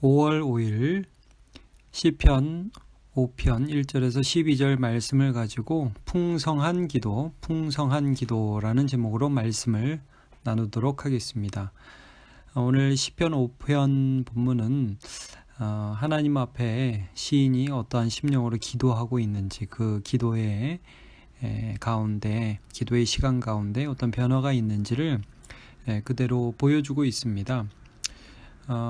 5월 5일 시편 5편 1절에서 12절 말씀을 가지고 풍성한 기도라는 제목으로 말씀을 나누도록 하겠습니다. 오늘 시편 5편 본문은 하나님 앞에 시인이 어떠한 심령으로 기도하고 있는지, 그 기도의 가운데, 기도의 시간 가운데 어떤 변화가 있는지를 그대로 보여주고 있습니다.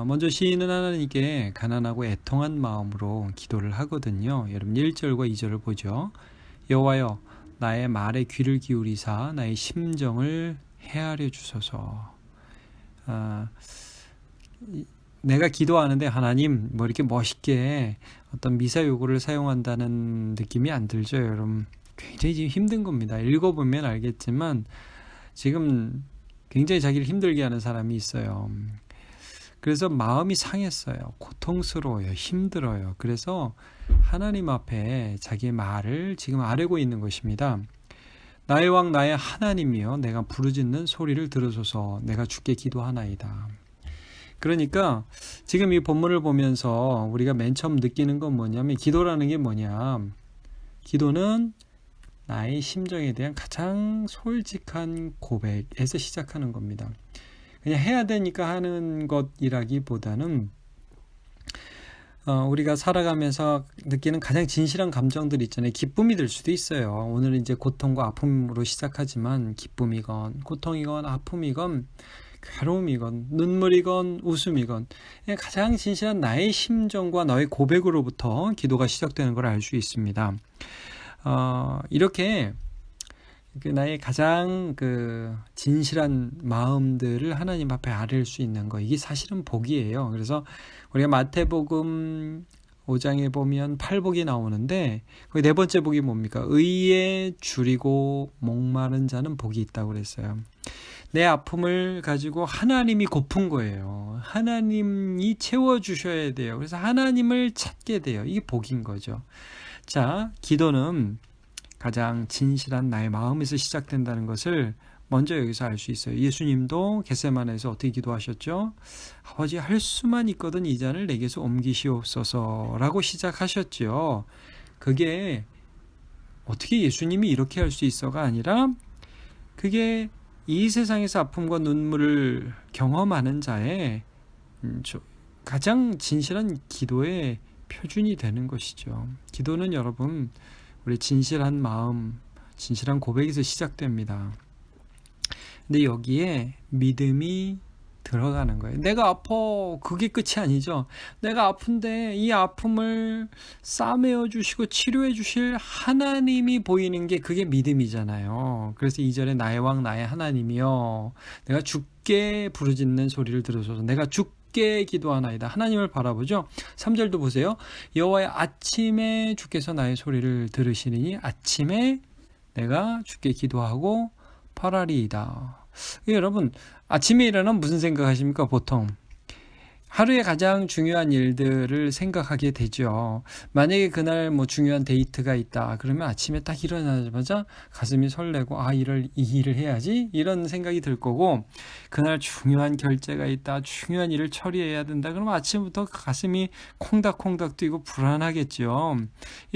먼저 시인은 하나님께 가난하고 애통한 마음으로 기도를 하거든요. 여러분 1절과 2절을 보죠. 여호와여, 나의 말에 귀를 기울이사 나의 심정을 헤아려 주소서. 내가 기도하는데 하나님 이렇게 멋있게 어떤 미사 요구를 사용한다는 느낌이 안 들죠, 여러분? 굉장히 지금 힘든 겁니다. 읽어보면 알겠지만 지금 굉장히 자기를 힘들게 하는 사람이 있어요. 그래서 마음이 상했어요. 고통스러워요. 힘들어요. 그래서 하나님 앞에 자기의 말을 지금 아뢰고 있는 것입니다. 나의 왕 나의 하나님이여, 내가 부르짖는 소리를 들으소서. 내가 주께 기도하나이다. 그러니까 지금 이 본문을 보면서 우리가 맨 처음 느끼는 건 뭐냐면, 기도라는 게 뭐냐, 기도는 나의 심정에 대한 가장 솔직한 고백에서 시작하는 겁니다. 그냥 해야 되니까 하는 것이라기보다는 우리가 살아가면서 느끼는 가장 진실한 감정들 있잖아요. 기쁨이 될 수도 있어요. 오늘은 이제 고통과 아픔으로 시작하지만 기쁨이건 고통이건 아픔이건 괴로움이건 눈물이건 웃음이건 가장 진실한 나의 심정과 너의 고백으로부터 기도가 시작되는 걸 알 수 있습니다. 이렇게 나의 가장 진실한 마음들을 하나님 앞에 아뢰일 수 있는 거, 이게 사실은 복이에요. 그래서 우리가 마태복음 5장에 보면 8복이 나오는데 거기 네 번째 복이 뭡니까? 의에 줄이고 목마른 자는 복이 있다고 그랬어요. 내 아픔을 가지고 하나님이 고픈 거예요. 하나님이 채워주셔야 돼요. 그래서 하나님을 찾게 돼요. 이게 복인 거죠. 자, 기도는 가장 진실한 나의 마음에서 시작된다는 것을 먼저 여기서 알 수 있어요. 예수님도 겟세마네에서 어떻게 기도하셨죠? 아버지, 할 수만 있거든 이 잔을 내게서 옮기시옵소서 라고 시작하셨죠. 그게 어떻게 예수님이 이렇게 할 수 있어가 아니라, 그게 이 세상에서 아픔과 눈물을 경험하는 자의 가장 진실한 기도의 표준이 되는 것이죠. 기도는 여러분, 우리 진실한 마음, 진실한 고백에서 시작됩니다. 근데 여기에 믿음이 들어가는 거예요. 내가 아파, 그게 끝이 아니죠. 내가 아픈데 이 아픔을 싸매어 주시고 치료해 주실 하나님이 보이는 게, 그게 믿음이잖아요. 그래서 2절에 나의 왕 나의 하나님이여, 내가 주께 부르짖는 소리를 들으소서. 내가 주께 기도하나이다. 하나님을 바라보죠. 3절도 보세요. 여호와의 아침에 주께서 나의 소리를 들으시리니 아침에 내가 주께 기도하고 팔아리이다. 여러분, 아침에 일어나면 무슨 생각하십니까? 보통 하루에 가장 중요한 일들을 생각하게 되죠. 만약에 그날 중요한 데이트가 있다 그러면 아침에 딱 일어나자마자 가슴이 설레고, 이 일을 해야지, 이런 생각이 들 거고, 그날 중요한 결제가 있다, 중요한 일을 처리해야 된다 그러면 아침부터 가슴이 콩닥콩닥 뛰고 불안하겠죠.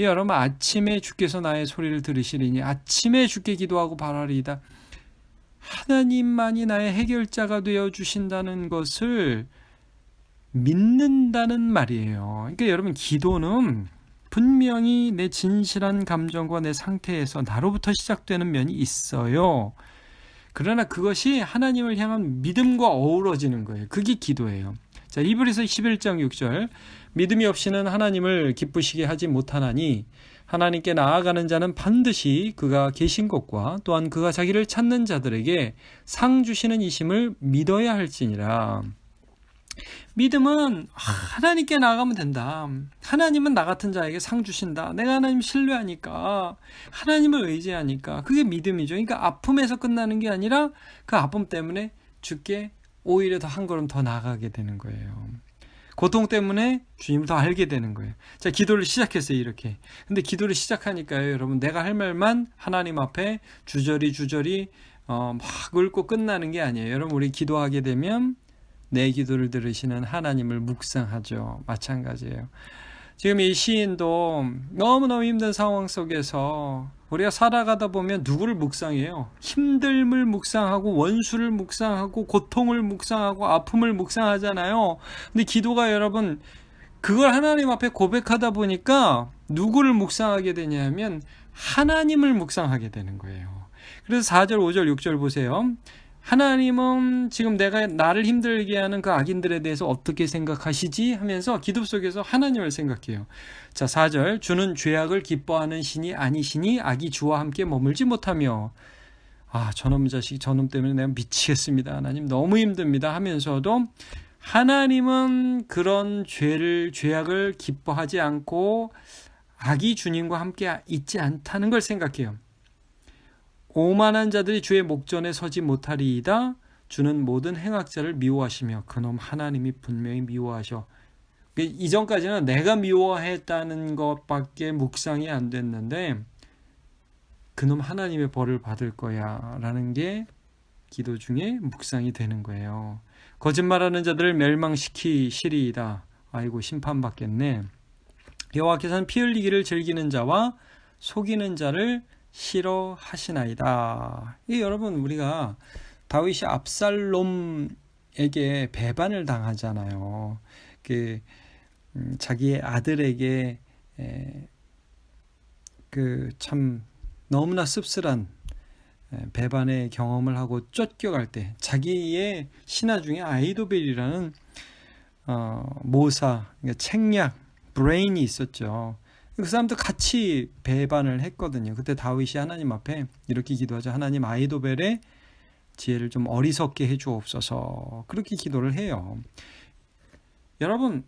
여러분, 아침에 주께서 나의 소리를 들으시리니 아침에 주께 기도하고 바라리이다. 하나님만이 나의 해결자가 되어 주신다는 것을 믿는다는 말이에요. 그러니까 여러분, 기도는 분명히 내 진실한 감정과 내 상태에서 나로부터 시작되는 면이 있어요. 그러나 그것이 하나님을 향한 믿음과 어우러지는 거예요. 그게 기도예요. 자, 히브리서 11장 6절, 믿음이 없이는 하나님을 기쁘시게 하지 못하나니 하나님께 나아가는 자는 반드시 그가 계신 것과 또한 그가 자기를 찾는 자들에게 상 주시는 이심을 믿어야 할지니라. 믿음은 하나님께 나아가면 된다. 하나님은 나 같은 자에게 상 주신다. 내가 하나님 신뢰하니까, 하나님을 의지하니까, 그게 믿음이죠. 그러니까 아픔에서 끝나는 게 아니라 그 아픔 때문에 주께 오히려 더 한 걸음 더 나아가게 되는 거예요. 고통 때문에 주님을 더 알게 되는 거예요. 자, 기도를 시작했어요, 이렇게. 근데 기도를 시작하니까요, 여러분, 내가 할 말만 하나님 앞에 주저리 막 읊고 끝나는 게 아니에요. 여러분, 우리 기도하게 되면 내 기도를 들으시는 하나님을 묵상하죠. 마찬가지예요. 지금 이 시인도 너무너무 힘든 상황 속에서 우리가 살아가다 보면 누구를 묵상해요? 힘듦을 묵상하고 원수를 묵상하고 고통을 묵상하고 아픔을 묵상하잖아요. 근데 기도가 여러분 그걸 하나님 앞에 고백하다 보니까 누구를 묵상하게 되냐면 하나님을 묵상하게 되는 거예요. 그래서 4절, 5절, 6절 보세요. 하나님은 지금 내가 나를 힘들게 하는 그 악인들에 대해서 어떻게 생각하시지? 하면서 기도 속에서 하나님을 생각해요. 자, 4절. 주는 죄악을 기뻐하는 신이 아니시니 악이 주와 함께 머물지 못하며 저놈 자식 저놈 때문에 내가 미치겠습니다. 하나님 너무 힘듭니다. 하면서도 하나님은 그런 죄악을 기뻐하지 않고 악이 주님과 함께 있지 않다는 걸 생각해요. 오만한 자들이 주의 목전에 서지 못하리이다. 주는 모든 행악자를 미워하시며 그놈 하나님이 분명히 미워하셔. 이전까지는 내가 미워했다는 것밖에 묵상이 안 됐는데 그놈 하나님의 벌을 받을 거야 라는 게 기도 중에 묵상이 되는 거예요. 거짓말하는 자들을 멸망시키시리이다. 아이고 심판받겠네. 여호와께서는 피 흘리기를 즐기는 자와 속이는 자를 싫어하시나이다. 여러분 우리가 다윗이 압살롬에게 배반을 당하잖아요. 자기의 아들에게 참 너무나 씁쓸한 배반의 경험을 하고 쫓겨갈 때 자기의 신하 중에 아히도벨이라는 모사, 그러니까 책략, 브레인이 있었죠. 그 사람도 같이 배반을 했거든요. 그때 다윗이 하나님 앞에 이렇게 기도하죠. 하나님 아히도벨의 지혜를 좀 어리석게 해주옵소서. 그렇게 기도를 해요. 여러분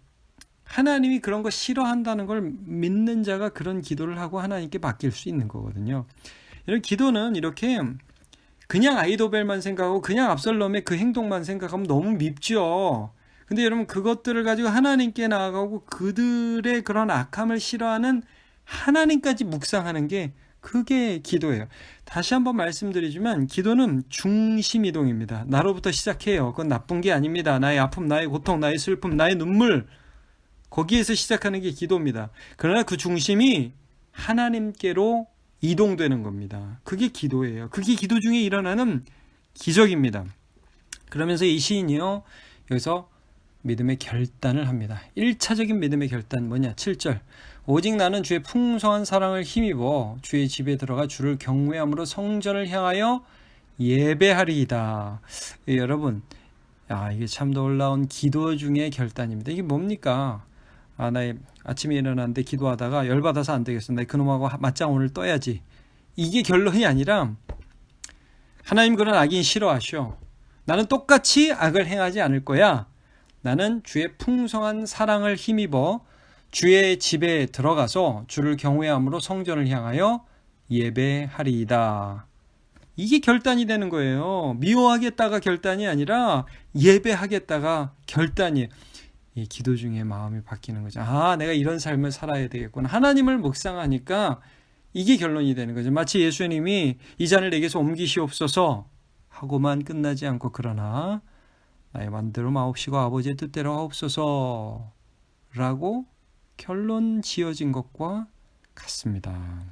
하나님이 그런 거 싫어한다는 걸 믿는 자가 그런 기도를 하고 하나님께 맡길 수 있는 거거든요. 이런 기도는 이렇게 그냥 아히도벨만 생각하고 그냥 압살롬의 그 행동만 생각하면 너무 밉죠. 근데 여러분 그것들을 가지고 하나님께 나아가고 그들의 그런 악함을 싫어하는 하나님까지 묵상하는 게 그게 기도예요. 다시 한번 말씀드리지만 기도는 중심이동입니다. 나로부터 시작해요. 그건 나쁜 게 아닙니다. 나의 아픔, 나의 고통, 나의 슬픔, 나의 눈물 거기에서 시작하는 게 기도입니다. 그러나 그 중심이 하나님께로 이동되는 겁니다. 그게 기도예요. 그게 기도 중에 일어나는 기적입니다. 그러면서 이 시인이요 여기서 믿음의 결단을 합니다. 1차적인 믿음의 결단 뭐냐? 7절. 오직 나는 주의 풍성한 사랑을 힘입어 주의 집에 들어가 주를 경외함으로 성전을 향하여 예배하리이다. 여러분, 이게 참 놀라운 기도 중의 결단입니다. 이게 뭡니까? 나 아침에 일어났는데 기도하다가 열받아서 안 되겠어. 나 그놈하고 맞짱 오늘 떠야지. 이게 결론이 아니라 하나님 그런 악인 싫어하셔. 나는 똑같이 악을 행하지 않을 거야. 나는 주의 풍성한 사랑을 힘입어 주의 집에 들어가서 주를 경외함으로 성전을 향하여 예배하리이다. 이게 결단이 되는 거예요. 미워하겠다가 결단이 아니라 예배하겠다가 결단이에요. 이 기도 중에 마음이 바뀌는 거죠. 내가 이런 삶을 살아야 되겠구나. 하나님을 묵상하니까 이게 결론이 되는 거죠. 마치 예수님이 이 잔을 내게서 옮기시옵소서 하고만 끝나지 않고 그러나 나의 맘대로 마옵시고 아버지의 뜻대로 하옵소서 라고 결론 지어진 것과 같습니다.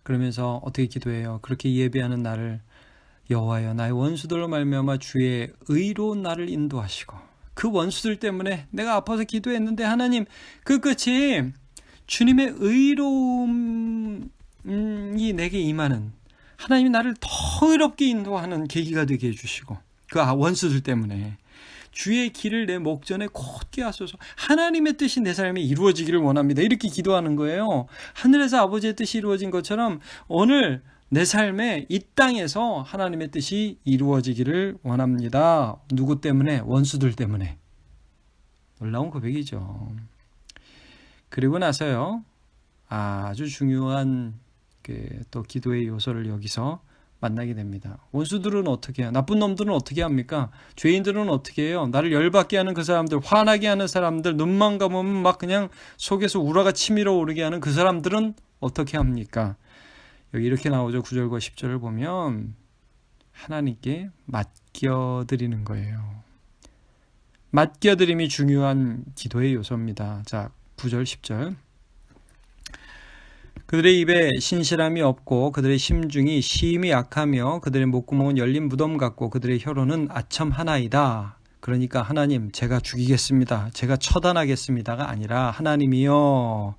그러면서 어떻게 기도해요? 그렇게 예배하는 나를 여호와여 나의 원수들로 말미암아 주의 의로 나를 인도하시고 그 원수들 때문에 내가 아파서 기도했는데 하나님 그 끝이 주님의 의로움이 내게 임하는 하나님이 나를 더 의롭게 인도하는 계기가 되게 해주시고 그 원수들 때문에 주의 길을 내 목전에 곧게 하소서. 하나님의 뜻이 내 삶에 이루어지기를 원합니다. 이렇게 기도하는 거예요. 하늘에서 아버지의 뜻이 이루어진 것처럼 오늘 내 삶에 이 땅에서 하나님의 뜻이 이루어지기를 원합니다. 누구 때문에? 원수들 때문에. 놀라운 고백이죠. 그리고 나서요. 아주 중요한 또 기도의 요소를 여기서 만나게 됩니다. 원수들은 어떻게 해요? 나쁜 놈들은 어떻게 합니까? 죄인들은 어떻게 해요? 나를 열받게 하는 그 사람들, 화나게 하는 사람들, 눈만 감으면 막 그냥 속에서 우라가 치밀어 오르게 하는 그 사람들은 어떻게 합니까? 여기 이렇게 나오죠. 9절과 10절을 보면 하나님께 맡기는 맡겨드리는 거예요. 맡겨드림이 중요한 기도의 요소입니다. 자, 9절 10절. 그들의 입에 신실함이 없고 그들의 심중이 심히 약하며 그들의 목구멍은 열린 무덤 같고 그들의 혀로는 아첨하나이다. 그러니까 하나님, 제가 죽이겠습니다, 제가 처단하겠습니다가 아니라 하나님이여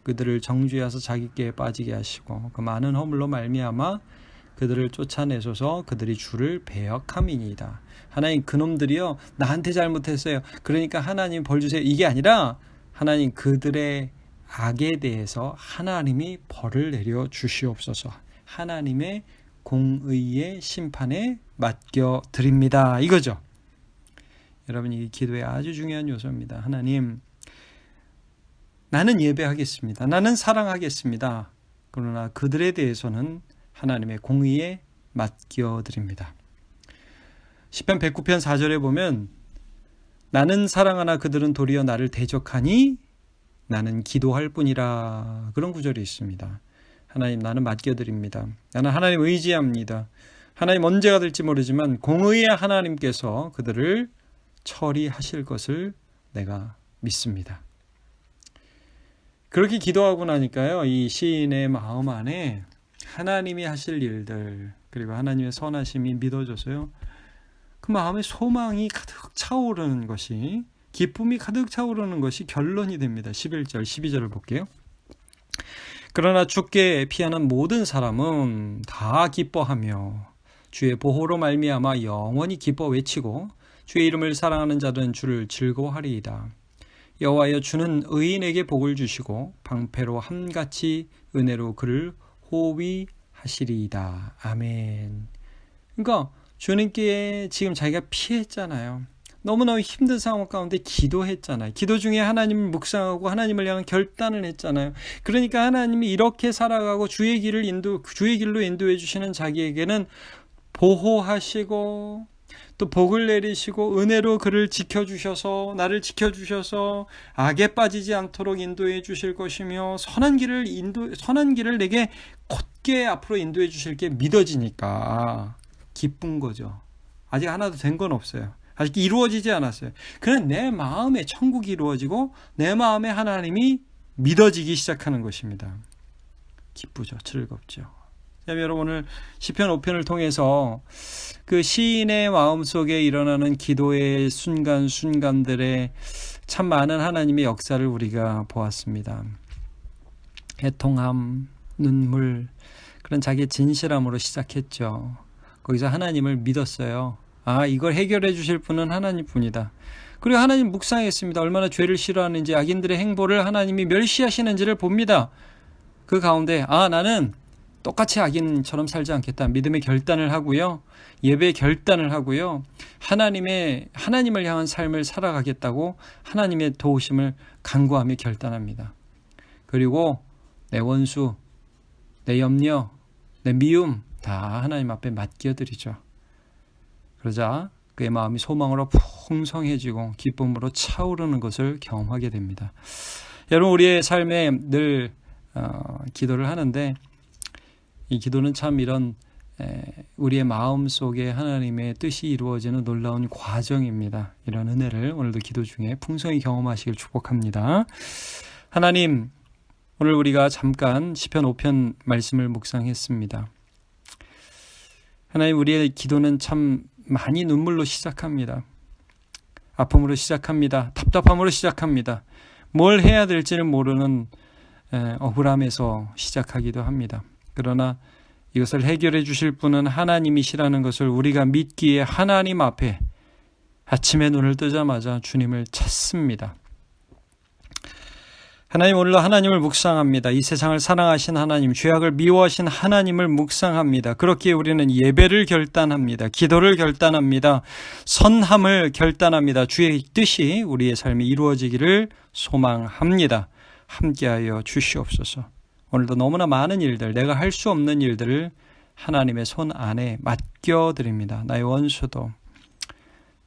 그들을 정죄하사 자기께에 빠지게 하시고 그 많은 허물로 말미암아 그들을 쫓아내소서. 그들이 주를 배역함이니이다. 하나님, 그놈들이요 나한테 잘못했어요, 그러니까 하나님 벌 주세요, 이게 아니라 하나님, 그들의 악에 대해서 하나님이 벌을 내려 주시옵소서. 하나님의 공의의 심판에 맡겨드립니다, 이거죠. 여러분, 이 기도의 아주 중요한 요소입니다. 하나님, 나는 예배하겠습니다, 나는 사랑하겠습니다, 그러나 그들에 대해서는 하나님의 공의에 맡겨드립니다. 시편 109편 4절에 보면 나는 사랑하나 그들은 도리어 나를 대적하니 나는 기도할 뿐이라, 그런 구절이 있습니다. 하나님, 나는 맡겨드립니다. 나는 하나님 의지합니다. 하나님, 언제가 될지 모르지만 공의의 하나님께서 그들을 처리하실 것을 내가 믿습니다. 그렇게 기도하고 나니까요, 이 시인의 마음 안에 하나님이 하실 일들, 그리고 하나님의 선하심이 믿어져서요, 그 마음에 소망이 가득 차오르는 것이, 기쁨이 가득 차오르는 것이 결론이 됩니다. 11절 12절을 볼게요. 그러나 주께 피하는 모든 사람은 다 기뻐하며 주의 보호로 말미암아 영원히 기뻐 외치고 주의 이름을 사랑하는 자들은 주를 즐거워하리이다. 여호와여, 주는 의인에게 복을 주시고 방패로 함같이 은혜로 그를 호위하시리이다. 아멘. 그러니까 주님께 지금 자기가 피했잖아요. 너무너무 힘든 상황 가운데 기도했잖아요. 기도 중에 하나님을 묵상하고 하나님을 향한 결단을 했잖아요. 그러니까 하나님이 이렇게 살아가고 주의 길로 인도해 주시는 자기에게는 보호하시고 또 복을 내리시고 은혜로 그를 지켜주셔서, 나를 지켜주셔서 악에 빠지지 않도록 인도해 주실 것이며 선한 길을 내게 곧게 앞으로 인도해 주실 게 믿어지니까 기쁜 거죠. 아직 하나도 된 건 없어요. 아직 이루어지지 않았어요. 그냥 내 마음에 천국이 이루어지고 내 마음에 하나님이 믿어지기 시작하는 것입니다. 기쁘죠. 즐겁죠. 여러분, 오늘 시편 5편을 통해서 그 시인의 마음속에 일어나는 기도의 순간순간들에 참 많은 하나님의 역사를 우리가 보았습니다. 애통함, 눈물, 그런 자기의 진실함으로 시작했죠. 거기서 하나님을 믿었어요. 이걸 해결해 주실 분은 하나님뿐이다. 그리고 하나님 묵상했습니다. 얼마나 죄를 싫어하는지, 악인들의 행보를 하나님이 멸시하시는지를 봅니다. 그 가운데 나는 똑같이 악인처럼 살지 않겠다. 믿음의 결단을 하고요. 예배의 결단을 하고요. 하나님을 향한 삶을 살아가겠다고 하나님의 도우심을 간구하며 결단합니다. 그리고 내 원수, 내 염려, 내 미움 다 하나님 앞에 맡겨드리죠. 그러자 그의 마음이 소망으로 풍성해지고 기쁨으로 차오르는 것을 경험하게 됩니다. 여러분, 우리의 삶에 늘 기도를 하는데 이 기도는 참 이런 우리의 마음 속에 하나님의 뜻이 이루어지는 놀라운 과정입니다. 이런 은혜를 오늘도 기도 중에 풍성히 경험하시길 축복합니다. 하나님, 오늘 우리가 잠깐 시편 5편 말씀을 묵상했습니다. 하나님, 우리의 기도는 참 많이 눈물로 시작합니다. 아픔으로 시작합니다. 답답함으로 시작합니다. 뭘 해야 될지는 모르는 억울함에서 시작하기도 합니다. 그러나 이것을 해결해 주실 분은 하나님이시라는 것을 우리가 믿기에 하나님 앞에 아침에 눈을 뜨자마자 주님을 찾습니다. 하나님, 오늘도 하나님을 묵상합니다. 이 세상을 사랑하신 하나님, 죄악을 미워하신 하나님을 묵상합니다. 그렇기에 우리는 예배를 결단합니다. 기도를 결단합니다. 선함을 결단합니다. 주의 뜻이 우리의 삶에 이루어지기를 소망합니다. 함께하여 주시옵소서. 오늘도 너무나 많은 일들, 내가 할 수 없는 일들을 하나님의 손 안에 맡겨드립니다. 나의 원수도,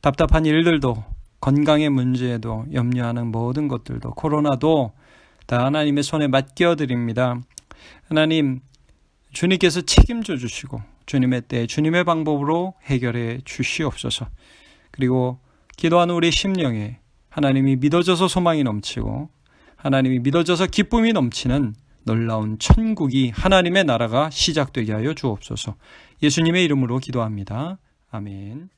답답한 일들도, 건강의 문제에도, 염려하는 모든 것들도, 코로나도 다 하나님의 손에 맡겨드립니다. 하나님, 주님께서 책임져 주시고 주님의 때 주님의 방법으로 해결해 주시옵소서. 그리고 기도하는 우리 심령에 하나님이 믿어져서 소망이 넘치고 하나님이 믿어져서 기쁨이 넘치는 놀라운 천국이 하나님의 나라가 시작되게 하여 주옵소서. 예수님의 이름으로 기도합니다. 아멘.